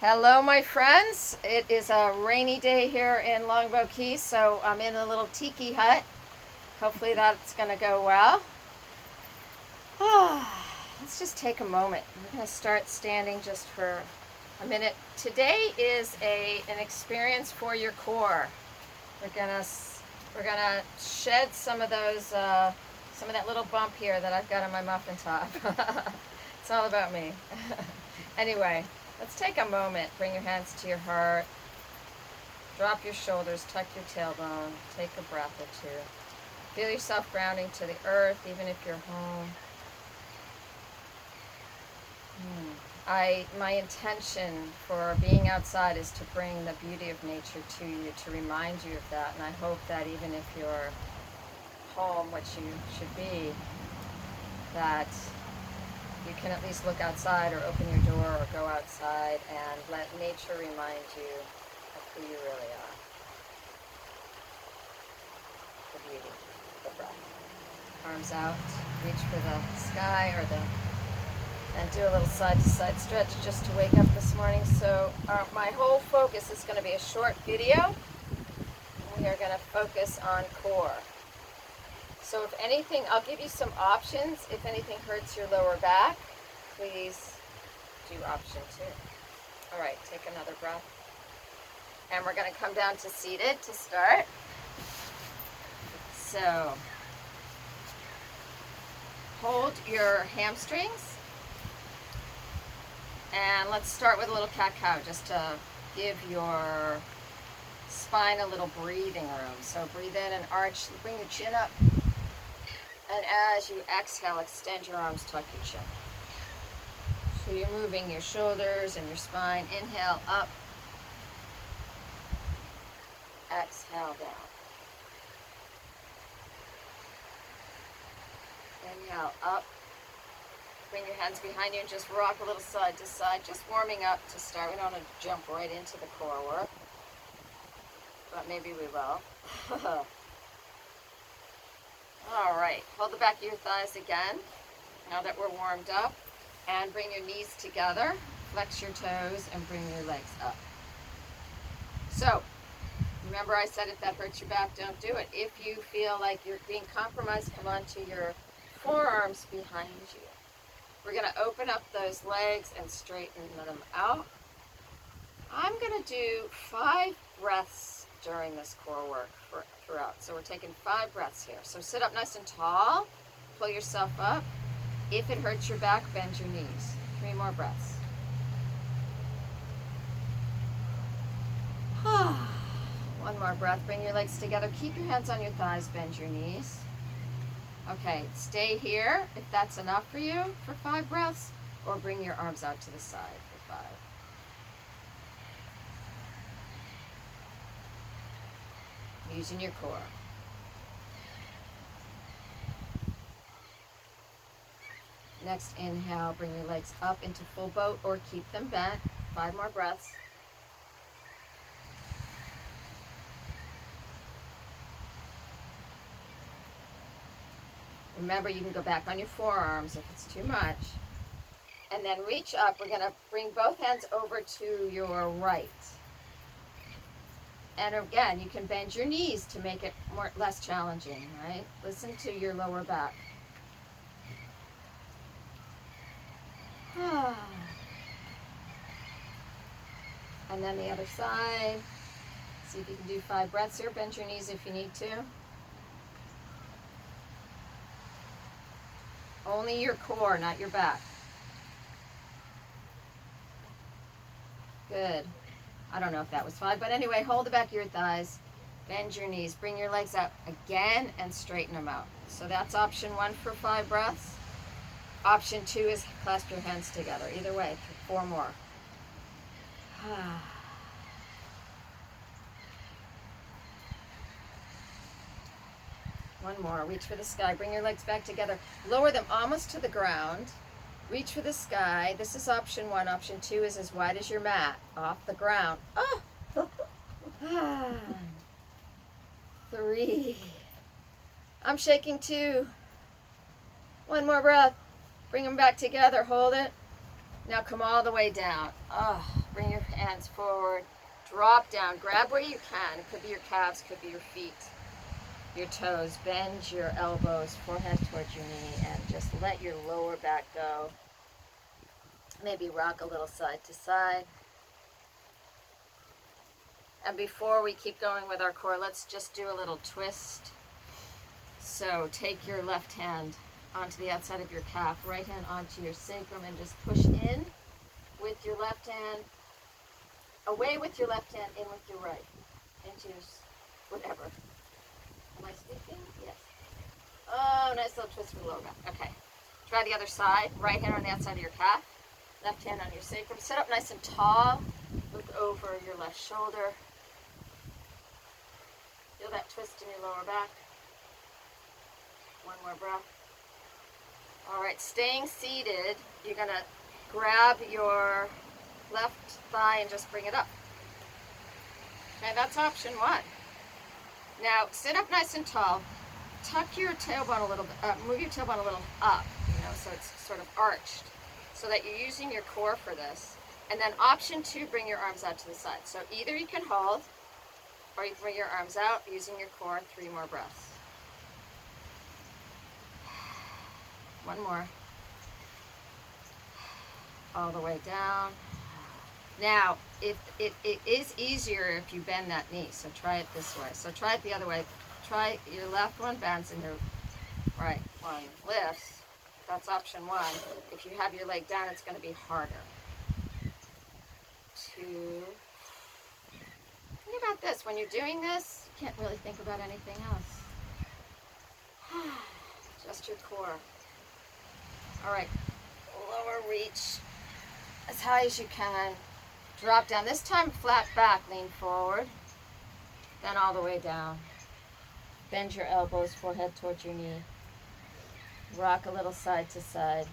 Hello, my friends. It is a rainy day here in Longboat Key, so I'm in a little tiki hut. Hopefully, that's going to go well. Let's just take a moment. We're going to start standing just for a minute. Today is an experience for your core. We're gonna shed some of those some of that little bump here that I've got on my muffin top. It's all about me. Anyway. Let's take a moment. Bring your hands to your heart. Drop your shoulders. Tuck your tailbone. Take a breath or two. Feel yourself grounding to the earth, even if you're home. My intention for being outside is to bring the beauty of nature to you, to remind you of that. And I hope that even if you're home, which you should be, that you can at least look outside or open your door or go outside and let nature remind you of who you really are. The beauty, the breath. Arms out, reach for the sky and do a little side-to-side stretch just to wake up this morning. So my whole focus is going to be a short video. We are going to focus on core. So if anything, I'll give you some options. If anything hurts your lower back, please do option 2. All right, take another breath. And we're going to come down to seated to start. So hold your hamstrings. And let's start with a little cat-cow just to give your spine a little breathing room. So breathe in and arch, bring your chin up. And as you exhale, extend your arms, tuck your chin. So you're moving your shoulders and your spine. Inhale up. Exhale down. Inhale up. Bring your hands behind you and just rock a little side to side. Just warming up to start. We don't want to jump right into the core work, but maybe we will. All right, hold the back of your thighs again, now that we're warmed up, and bring your knees together, flex your toes, and bring your legs up. So, remember I said if that hurts your back, don't do it. If you feel like you're being compromised, come onto your forearms behind you. We're gonna open up those legs and straighten them out. I'm gonna do 5 breaths during this core work throughout. So we're taking 5 breaths here. So sit up nice and tall, pull yourself up. If it hurts your back, bend your knees. 3 more breaths. One more breath. Bring your legs together. Keep your hands on your thighs, bend your knees. Okay, stay here if that's enough for you for 5 breaths, or bring your arms out to the side for 5. Using your core. Next inhale, bring your legs up into full boat or keep them bent. 5 more breaths. Remember, you can go back on your forearms if it's too much. And then reach up. We're going to bring both hands over to your right. And again, you can bend your knees to make it less challenging, right? Listen to your lower back. And then the other side. See if you can do 5 breaths here. Bend your knees if you need to. Only your core, not your back. Good. I don't know if that was 5, but anyway, hold the back of your thighs, bend your knees, bring your legs out again and straighten them out. So that's option 1 for 5 breaths. Option 2 is clasp your hands together. Either way, 4 more. One more. Reach for the sky. Bring your legs back together. Lower them almost to the ground. Reach for the sky. This is option 1. Option 2 is as wide as your mat, off the ground. 3. I'm shaking 2. 1 more breath. Bring them back together. Hold it. Now come all the way down. Oh, bring your hands forward. Drop down. Grab where you can. It could be your calves, could be your feet, your toes. Bend your elbows, forehead towards your knee, and just let your lower back go. Maybe rock a little side to side. And before we keep going with our core, let's just do a little twist. So take your left hand onto the outside of your calf, right hand onto your sacrum, and just push in with your left hand, away with your left hand, in with your right, into your whatever. Am I speaking? Yes. Oh, nice little twist for the lower back. Okay. Try the other side. Right hand on the outside of your calf, left hand on your sacrum. Sit up nice and tall. Look over your left shoulder. Feel that twist in your lower back. One more breath. All right, staying seated, you're going to grab your left thigh and just bring it up. Okay, that's option one. Now, sit up nice and tall. Tuck your tailbone a little bit, move your tailbone a little up, so it's sort of arched, so that you're using your core for this. And then option two, bring your arms out to the side. So either you can hold, or you can bring your arms out using your core. 3 more breaths. One more. All the way down. Now, it is easier if you bend that knee, so try it this way. So try it the other way. Try your left one bends and your right one lifts. That's option one. If you have your leg down, it's going to be harder. 2. Think about this. When you're doing this, you can't really think about anything else. Just your core. All right, lower reach as high as you can. Drop down. This time flat back, lean forward. Then all the way down. Bend your elbows, forehead towards your knee. Rock a little side to side.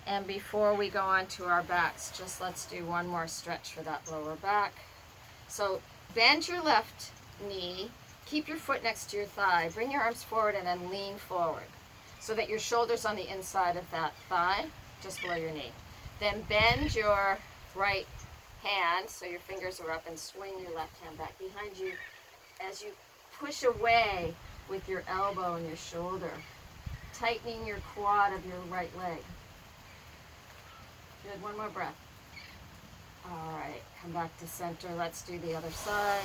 And before we go on to our backs, just let's do one more stretch for that lower back. So bend your left knee. Keep your foot next to your thigh. Bring your arms forward and then lean forward, so that your shoulder's on the inside of that thigh, just below your knee. Then bend your right hand, so your fingers are up, and swing your left hand back behind you as you push away with your elbow and your shoulder, tightening your quad of your right leg. Good, one more breath. All right, come back to center. Let's do the other side.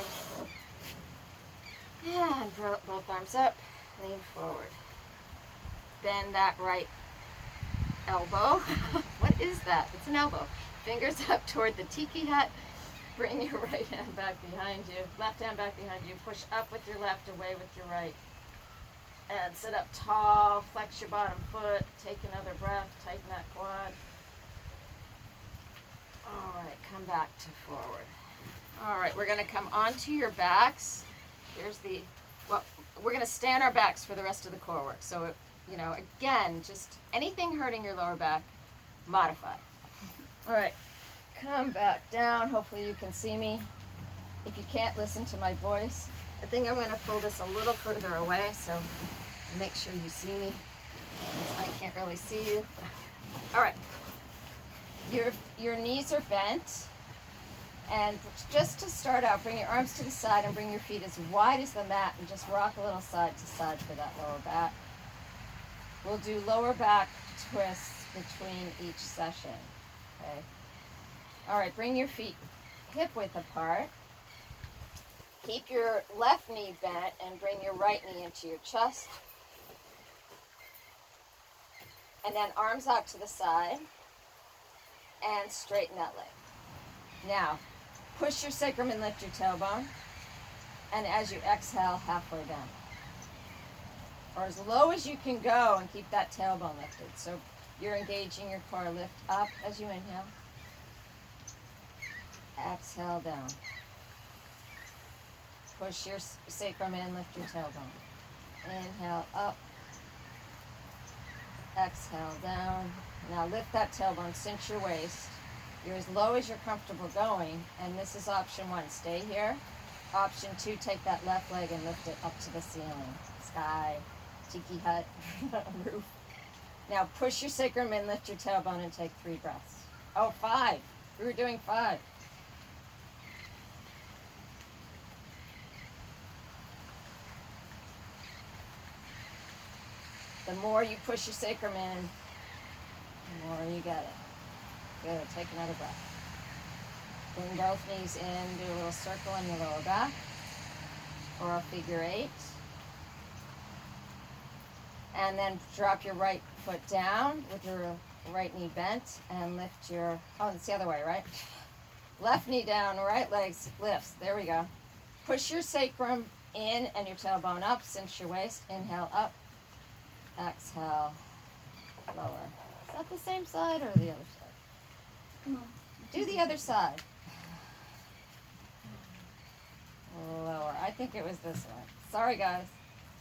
And throw both arms up, lean forward. Bend that right elbow. What is that? It's an elbow. Fingers up toward the tiki hut. Bring your right hand back behind you. Left hand back behind you. Push up with your left, away with your right. And sit up tall. Flex your bottom foot. Take another breath. Tighten that quad. All right, come back to forward. All right, we're going to come onto your backs. Here's the, well, we're going to stay on our backs for the rest of the core work. So, again, just anything hurting your lower back, modify. All right, come back down. Hopefully you can see me. If you can't listen to my voice, I think I'm going to pull this a little further away, so make sure you see me. I can't really see you. All right, your knees are bent. And just to start out, bring your arms to the side and bring your feet as wide as the mat, and just rock a little side to side for that lower back. We'll do lower back twists between each session. Okay. All right, bring your feet hip width apart. Keep your left knee bent and bring your right knee into your chest. And then arms out to the side and straighten that leg. Now, push your sacrum and lift your tailbone. And as you exhale, halfway down. Or as low as you can go, and keep that tailbone lifted. So you're engaging your core. Lift up as you inhale. Exhale down. Push your sacrum in, lift your tailbone. Inhale up. Exhale down. Now lift that tailbone, cinch your waist. You're as low as you're comfortable going, and this is option one. Stay here. Option two, take that left leg and lift it up to the ceiling. Sky, tiki hut, roof. Now push your sacrum in, lift your tailbone, and take 3 breaths. Oh, 5. We were doing 5. The more you push your sacrum in, the more you get it. Good. Take another breath. Bring both knees in, do a little circle in your lower back, or a figure 8. And then drop your right foot down with your right knee bent and lift your, oh, it's the other way, right? Left knee down, right leg lifts. There we go. Push your sacrum in and your tailbone up, cinch your waist. Inhale up, exhale, lower. Is that the same side or the other side? Come on. Do the other side. Lower. I think it was this one. Sorry, guys.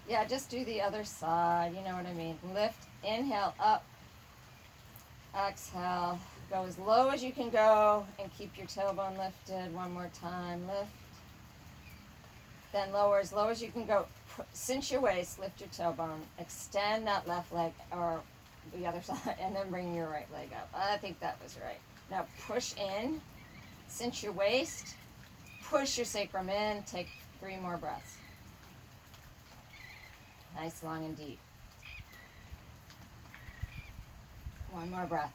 Yeah, just do the other side. You know what I mean. Lift, inhale, up, exhale. Go as low as you can go and keep your tailbone lifted. One more time. Lift. Then lower as low as you can go. Cinch your waist, lift your tailbone, extend that left leg or the other side, and then bring your right leg up. I think that was right. Now push in, cinch your waist, push your sacrum in, take 3 more breaths. Nice, long, and deep. One more breath.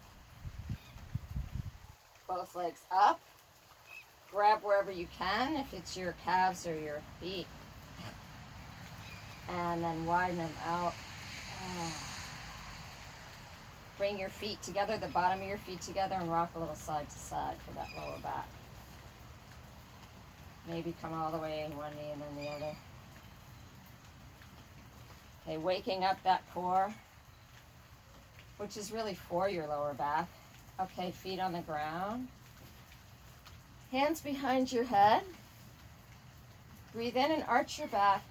Both legs up. Grab wherever you can, if it's your calves or your feet. And then widen them out. Bring your feet together, the bottom of your feet together, and rock a little side to side for that lower back. Maybe come all the way in one knee and then the other. Okay, waking up that core, which is really for your lower back. Okay, feet on the ground. Hands behind your head. Breathe in and arch your back.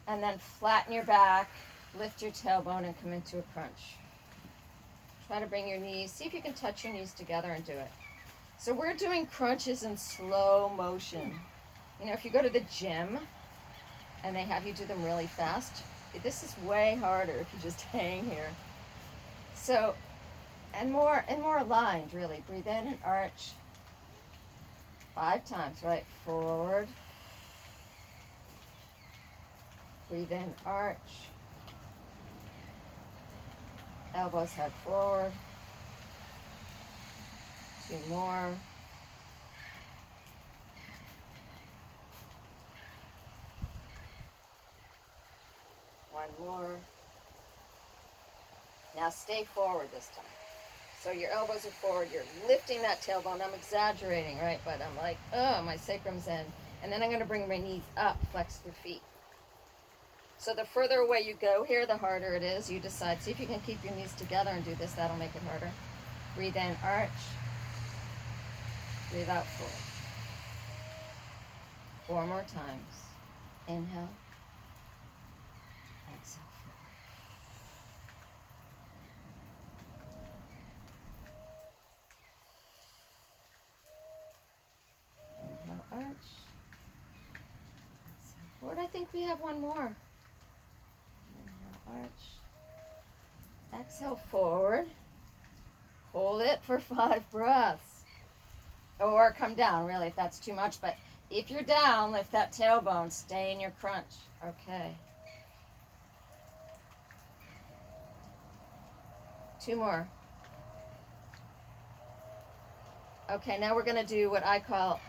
And then flatten your back, lift your tailbone, and come into a crunch. Try to bring your knees, see if you can touch your knees together and do it. So we're doing crunches in slow motion. You know, if you go to the gym and they have you do them really fast, this is way harder if you just hang here. So, and more aligned, really. Breathe in and arch. 5 times, right? Forward. Breathe in, arch. Elbows head forward. 2 more. One more. Now stay forward this time. So your elbows are forward, you're lifting that tailbone. I'm exaggerating, right? But I'm like, oh, my sacrum's in. And then I'm gonna bring my knees up, flex your feet. So the further away you go here, the harder it is. You decide. See if you can keep your knees together and do this. That'll make it harder. Breathe in, arch. Breathe out, forward. 4 more times. Inhale. Exhale. Inhale, arch. Exhale, forward. I think we have one more. Inhale, arch. Exhale, forward. Hold it for 5 breaths. Or come down, really, if that's too much. But if you're down, lift that tailbone. Stay in your crunch. Okay. 2 more. Okay, now we're going to do what I call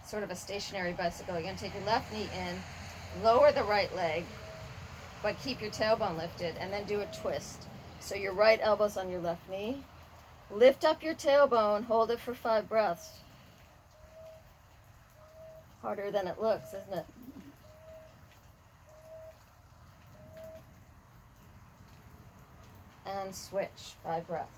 sort of a stationary bicycle. You're going to take your left knee in, lower the right leg, but keep your tailbone lifted, and then do a twist. So your right elbow's on your left knee. Lift up your tailbone, hold it for 5 breaths. Harder than it looks, isn't it? And switch, 5 breaths.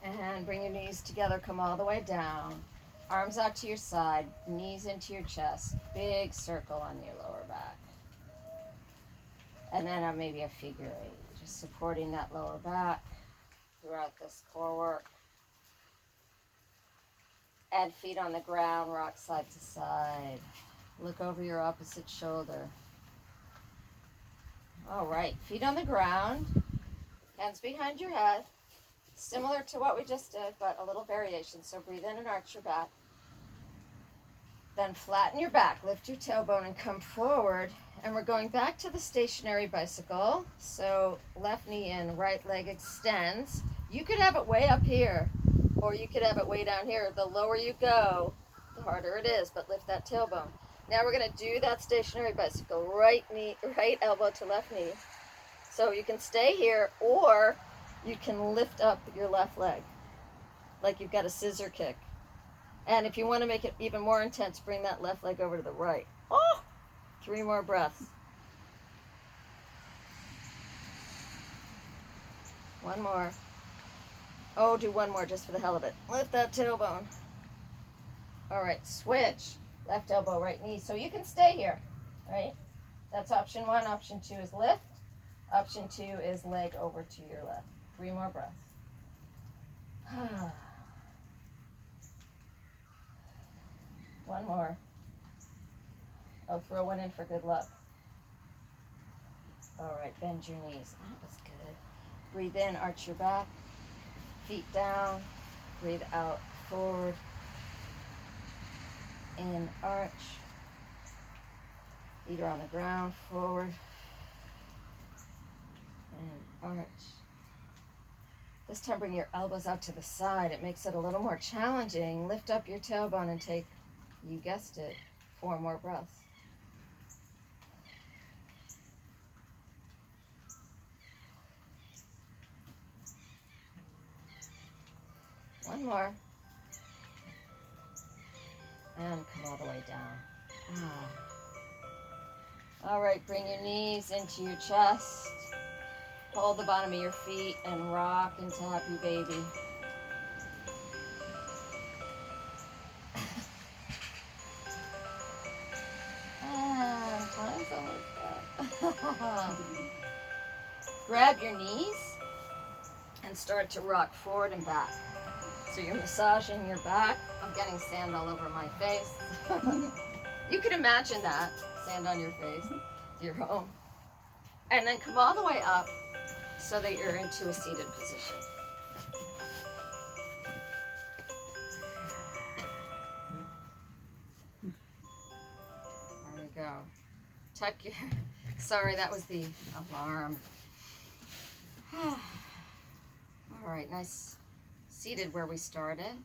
And bring your knees together, come all the way down. Arms out to your side, knees into your chest. Big circle on your lower back. And then maybe a figure 8, just supporting that lower back throughout this core work. And feet on the ground, rock side to side. Look over your opposite shoulder. All right, feet on the ground, hands behind your head. Similar to what we just did, but a little variation. So breathe in and arch your back. Then flatten your back, lift your tailbone and come forward. And we're going back to the stationary bicycle. So left knee in, right leg extends. You could have it way up here, or you could have it way down here. The lower you go, the harder it is, but lift that tailbone. Now we're gonna do that stationary bicycle, right knee, right elbow to left knee. So you can stay here, or you can lift up your left leg, like you've got a scissor kick. And if you want to make it even more intense, bring that left leg over to the right. Oh! 3 more breaths. 1 more. Oh, do 1 more just for the hell of it. Lift that tailbone. All right, switch. Left elbow, right knee. So you can stay here, right? That's option 1. Option 2 is lift. Option 2 is leg over to your left. 3 more breaths. 1 more. I'll throw 1 in for good luck. All right, bend your knees. That was good. Breathe in, arch your back. Feet down. Breathe out, forward. In, arch. Feet are on the ground, forward. And arch. This time bring your elbows out to the side. It makes it a little more challenging. Lift up your tailbone and take, you guessed it, 4 more breaths. One more. And come all the way down. All right, bring your knees into your chest. Hold the bottom of your feet and rock into happy baby. Time's almost up. Grab your knees and start to rock forward and back. So you're massaging your back. I'm getting sand all over my face. You can imagine that, sand on your face, your home. And then come all the way up so that you're into a seated position. There we go. Tuck your, sorry, that was the alarm. All right, nice. Seated where we started.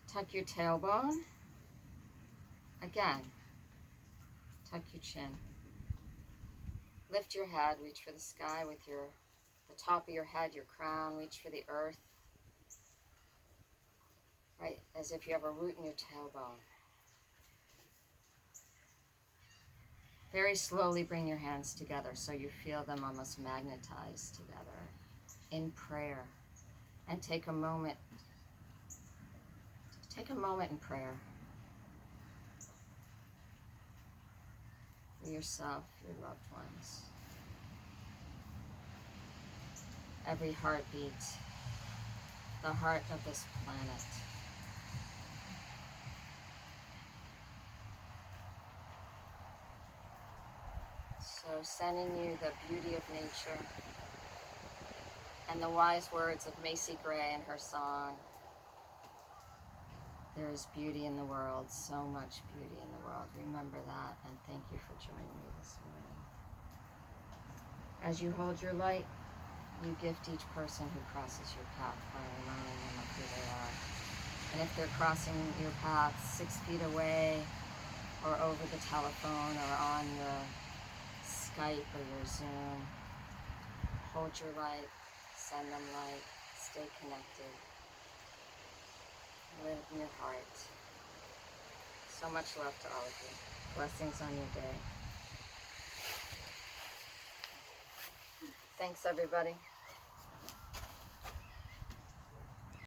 Tuck your tailbone. Again, tuck your chin. Lift your head, reach for the sky with the top of your head, your crown, reach for the earth. Right, as if you have a root in your tailbone. Very slowly bring your hands together so you feel them almost magnetized together in prayer. And take a moment in prayer for yourself, your loved ones. Every heartbeat, the heart of this planet. So sending you the beauty of nature and the wise words of Macy Gray in her song, there is beauty in the world, so much beauty in the world. Remember that, and thank you for joining me this morning. As you hold your light, you gift each person who crosses your path by reminding them of who they are. And if they're crossing your path 6 feet away, or over the telephone, or on the Skype or your Zoom, hold your light, send them light, stay connected, live in your heart. So much love to all of you. Blessings on your day. Thanks, everybody.